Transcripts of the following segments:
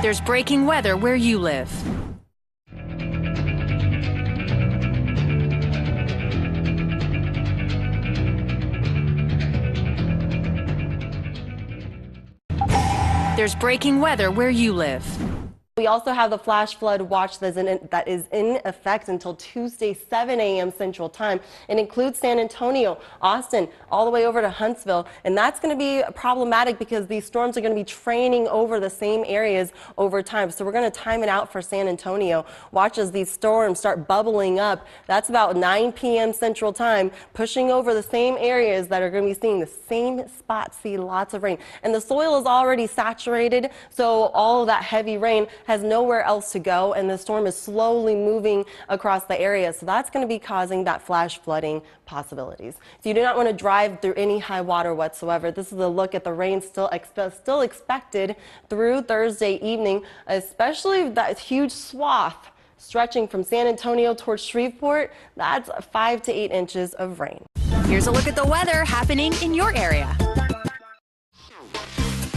There's breaking weather where you live. There's breaking weather where you live. We also have the flash flood watch that is in effect until Tuesday, 7 a.m. Central Time. It includes San Antonio, Austin, all the way over to Huntsville. And that's going to be problematic because these storms are going to be training over the same areas over time. So we're going to time it out for San Antonio. Watch as these storms start bubbling up. That's about 9 p.m. Central Time, pushing over the same areas that are going to be seeing the same spots, see lots of rain. And the soil is already saturated, so all of that heavy rain has nowhere else to go, and the storm is slowly moving across the area. So that's going to be causing that flash flooding possibilities. So you do not want to drive through any high water whatsoever. This is a look at the rain still expected through Thursday evening, especially that huge swath stretching from San Antonio towards Shreveport. That's 5 to 8 inches of rain. Here's a look at the weather happening in your area.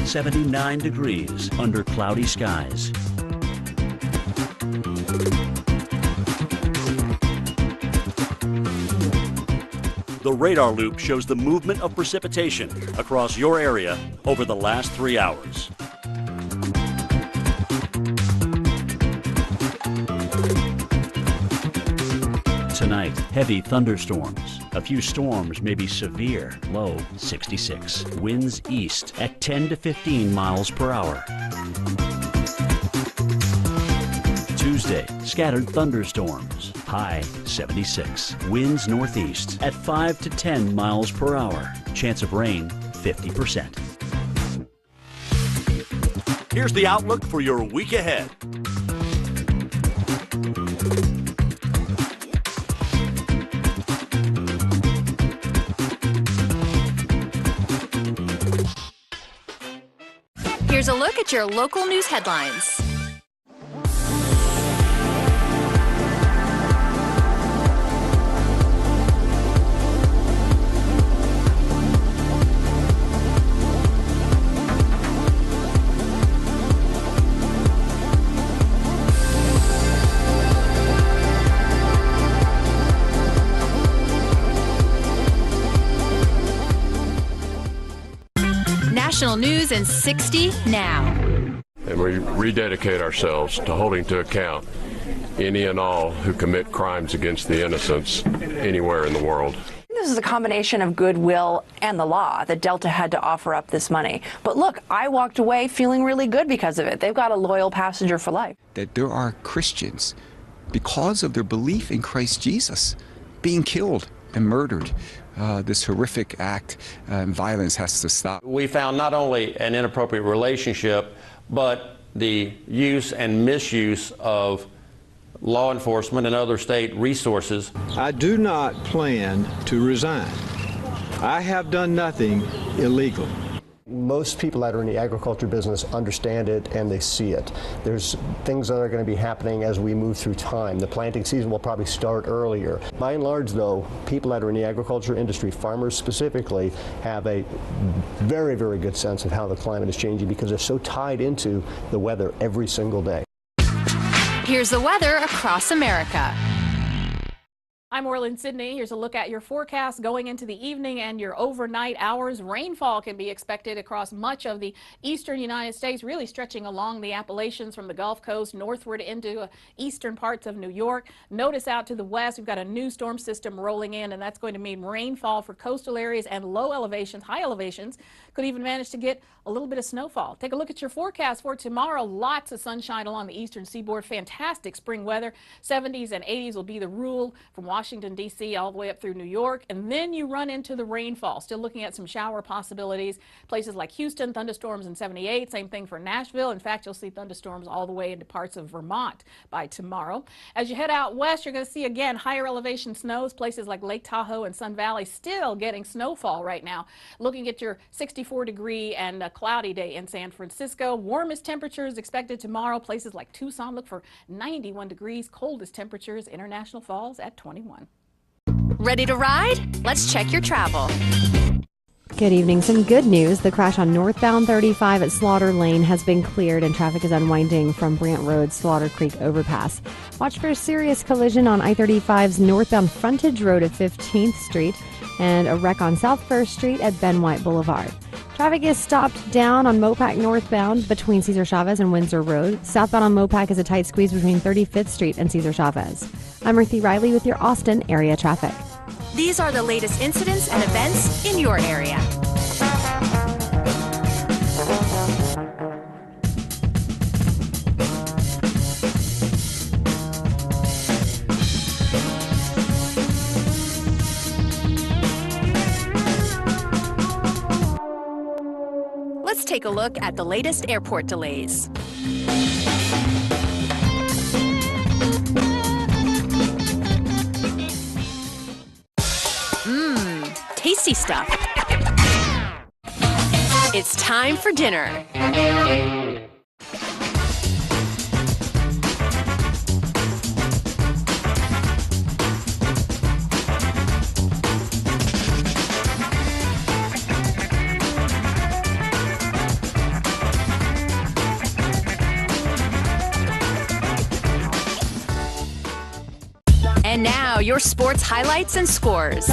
79 degrees under cloudy skies. The radar loop shows the movement of precipitation across your area over the last 3 hours. Tonight, heavy thunderstorms. A few storms may be severe. Low 66. Winds east at 10 to 15 miles per hour. Tuesday, scattered thunderstorms. High 76. Winds northeast at 5 to 10 miles per hour. Chance of rain 50%. Here's the outlook for your week ahead. Here's a look at your local news headlines. National news in 60 now. And we rededicate ourselves to holding to account any and all who commit crimes against the innocents anywhere in the world. This is a combination of goodwill and the law that Delta had to offer up this money. But look, I walked away feeling really good because of it. They've got a loyal passenger for life. That there are Christians, because of their belief in Christ Jesus, being killed and murdered. This horrific act and violence has to stop. We found not only an inappropriate relationship, but the use and misuse of law enforcement and other state resources. I do not plan to resign. I have done nothing illegal. Most people that are in the agriculture business understand it and they see it. There's things that are going to be happening as we move through time. The planting season will probably start earlier. By and large, though, people that are in the agriculture industry, farmers specifically, have a very, very good sense of how the climate is changing because they're so tied into the weather every single day. Here's the weather across America. I'm Orlin Sydney. Here's a look at your forecast going into the evening and your overnight hours. Rainfall can be expected across much of the eastern United States, really stretching along the Appalachians from the Gulf Coast northward into eastern parts of New York. Notice out to the west, we've got a new storm system rolling in, and that's going to mean rainfall for coastal areas and low elevations, high elevations. Could even manage to get a little bit of snowfall. Take a look at your forecast for tomorrow. Lots of sunshine along the eastern seaboard. Fantastic spring weather. 70s and 80s will be the rule from Washington, D.C. all the way up through New York. And then you run into the rainfall. Still looking at some shower possibilities. Places like Houston, thunderstorms in 78. Same thing for Nashville. In fact, you'll see thunderstorms all the way into parts of Vermont by tomorrow. As you head out west, you're going to see again higher elevation snows. Places like Lake Tahoe and Sun Valley still getting snowfall right now. Looking at your 64-degree and cloudy day in San Francisco. Warmest temperatures expected tomorrow. Places like Tucson look for 91 degrees. Coldest temperatures, International Falls at 21. Ready to ride? Let's check your travel. Good evening. Some good news. The crash on northbound 35 at Slaughter Lane has been cleared and traffic is unwinding from Brant Road, Slaughter Creek overpass. Watch for a serious collision on I-35's northbound frontage road at 15th Street and a wreck on South 1st Street at Ben White Boulevard. Traffic is stopped down on Mopac northbound between Cesar Chavez and Windsor Road. Southbound on Mopac is a tight squeeze between 35th Street and Cesar Chavez. I'm Ruthie Riley with your Austin area traffic. These are the latest incidents and events in your area. Let's take a look at the latest airport delays. Tasty stuff. It's time for dinner. And now, your sports highlights and scores.